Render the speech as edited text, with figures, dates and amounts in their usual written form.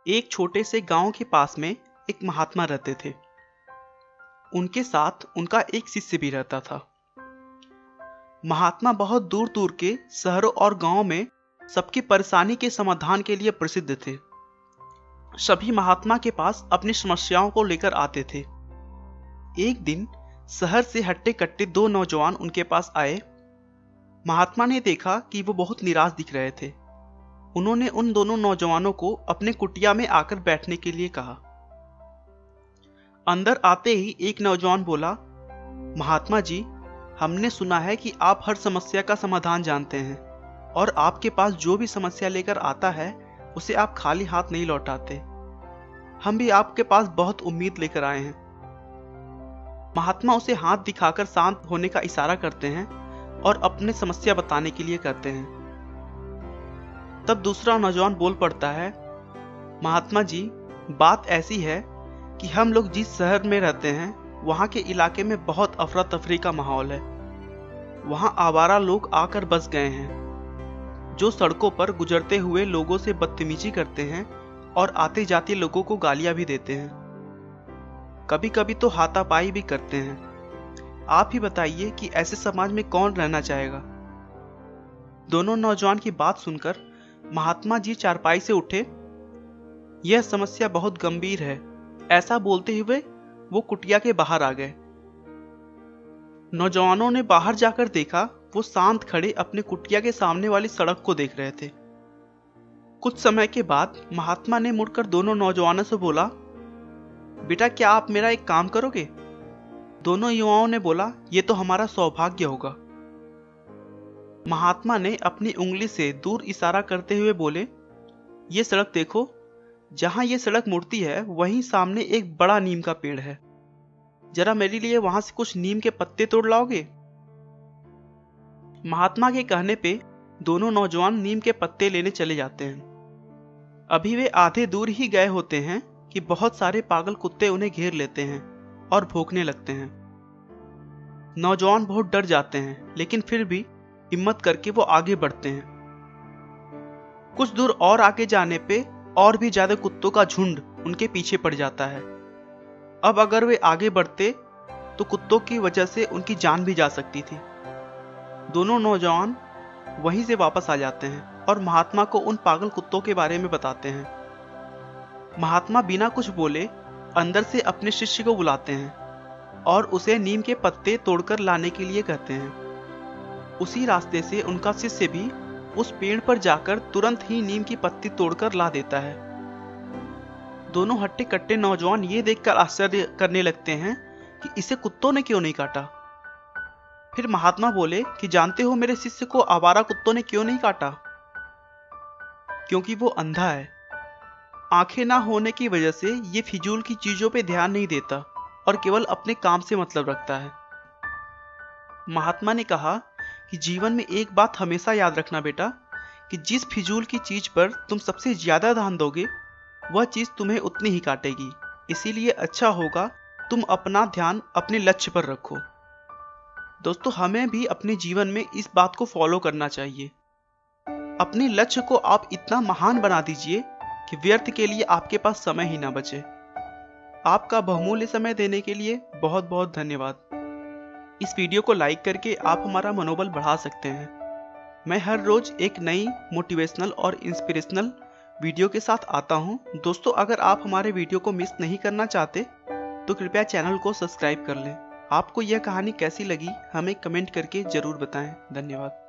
एक छोटे से गांव के पास में एक महात्मा रहते थे। उनके साथ उनका एक शिष्य भी रहता था। महात्मा बहुत दूर दूर के शहरों और गांवों में सबकी परेशानी के समाधान के लिए प्रसिद्ध थे। सभी महात्मा के पास अपनी समस्याओं को लेकर आते थे। एक दिन शहर से हट्टे कट्टे दो नौजवान उनके पास आए। महात्मा ने देखा कि वो बहुत निराश दिख रहे थे। उन्होंने उन दोनों नौजवानों को अपने कुटिया में आकर बैठने के लिए कहा। अंदर आते ही एक नौजवान बोला, महात्मा जी, हमने सुना है कि आप हर समस्या का समाधान जानते हैं और आपके पास जो भी समस्या लेकर आता है उसे आप खाली हाथ नहीं लौटाते। हम भी आपके पास बहुत उम्मीद लेकर आए हैं। महात्मा उसे हाथ दिखाकर शांत होने का इशारा करते हैं और अपनी समस्या बताने के लिए कहते हैं। तब दूसरा नौजवान बोल पड़ता है, महात्मा जी, बात ऐसी है कि हम लोग जिस शहर में रहते हैं वहाँ के इलाके में बहुत अफरा तफरी का माहौल है। वहाँ आवारा लोग आकर बस गए हैं, जो सड़कों पर गुजरते हुए लोगों से बदतमीजी करते हैं और आते जाते लोगों को गालियां भी देते हैं। कभी कभी तो हाथापाई भी करते हैं। आप ही बताइए कि ऐसे समाज में कौन रहना चाहेगा। दोनों नौजवान की बात सुनकर महात्मा जी चारपाई से उठे। यह समस्या बहुत गंभीर है, ऐसा बोलते हुए वो कुटिया के बाहर आ गए। नौजवानों ने बाहर जाकर देखा, वो शांत खड़े अपने कुटिया के सामने वाली सड़क को देख रहे थे। कुछ समय के बाद महात्मा ने मुड़कर दोनों नौजवानों से बोला, बेटा, क्या आप मेरा एक काम करोगे? दोनों युवाओं ने बोला, ये तो हमारा सौभाग्य होगा। महात्मा ने अपनी उंगली से दूर इशारा करते हुए बोले, ये सड़क देखो, जहां ये सड़क मुड़ती है वहीं सामने एक बड़ा नीम का पेड़ है। जरा मेरे लिए वहां से कुछ नीम के पत्ते तोड़ लाओगे? महात्मा के कहने पे दोनों नौजवान नीम के पत्ते लेने चले जाते हैं। अभी वे आधे दूर ही गए होते हैं कि बहुत सारे पागल कुत्ते उन्हें घेर लेते हैं और भौंकने लगते हैं। नौजवान बहुत डर जाते हैं, लेकिन फिर भी हिम्मत करके वो आगे बढ़ते हैं। कुछ दूर और आगे जाने पे और भी ज्यादा कुत्तों का झुंड उनके पीछे पड़ जाता है। अब अगर वे आगे बढ़ते तो कुत्तों की वजह से उनकी जान भी जा सकती थी। दोनों नौजवान वहीं से वापस आ जाते हैं और महात्मा को उन पागल कुत्तों के बारे में बताते हैं। महात्मा बिना कुछ बोले अंदर से अपने शिष्य को बुलाते हैं और उसे नीम के पत्ते तोड़कर लाने के लिए कहते हैं। उसी रास्ते से उनका शिष्य भी उस पेड़ पर जाकर तुरंत ही नीम की पत्ती तोड़कर ला देता है। दोनों हट्टे कट्टे नौजवान ये देखकर आश्चर्य करने लगते हैं कि इसे कुत्तों ने क्यों नहीं काटा। फिर महात्मा बोले कि जानते हो मेरे शिष्य को आवारा कुत्तों ने क्यों नहीं काटा? क्योंकि वो अंधा है। आंखें ना होने की वजह से ये फिजूल की चीजों पे ध्यान नहीं देता और केवल अपने काम से मतलब रखता है। महात्मा ने कहा कि जीवन में एक बात हमेशा याद रखना बेटा, कि जिस फिजूल की चीज पर तुम सबसे ज्यादा ध्यान दोगे वह चीज तुम्हें उतनी ही काटेगी। इसीलिए अच्छा होगा तुम अपना ध्यान अपने लक्ष्य पर रखो। दोस्तों, हमें भी अपने जीवन में इस बात को फॉलो करना चाहिए। अपने लक्ष्य को आप इतना महान बना दीजिए कि व्यर्थ के लिए आपके पास समय ही ना बचे। आपका बहुमूल्य समय देने के लिए बहुत बहुत धन्यवाद। इस वीडियो को लाइक करके आप हमारा मनोबल बढ़ा सकते हैं। मैं हर रोज एक नई मोटिवेशनल और इंस्पिरेशनल वीडियो के साथ आता हूं। दोस्तों, अगर आप हमारे वीडियो को मिस नहीं करना चाहते तो कृपया चैनल को सब्सक्राइब कर लें। आपको यह कहानी कैसी लगी हमें कमेंट करके जरूर बताएं। धन्यवाद।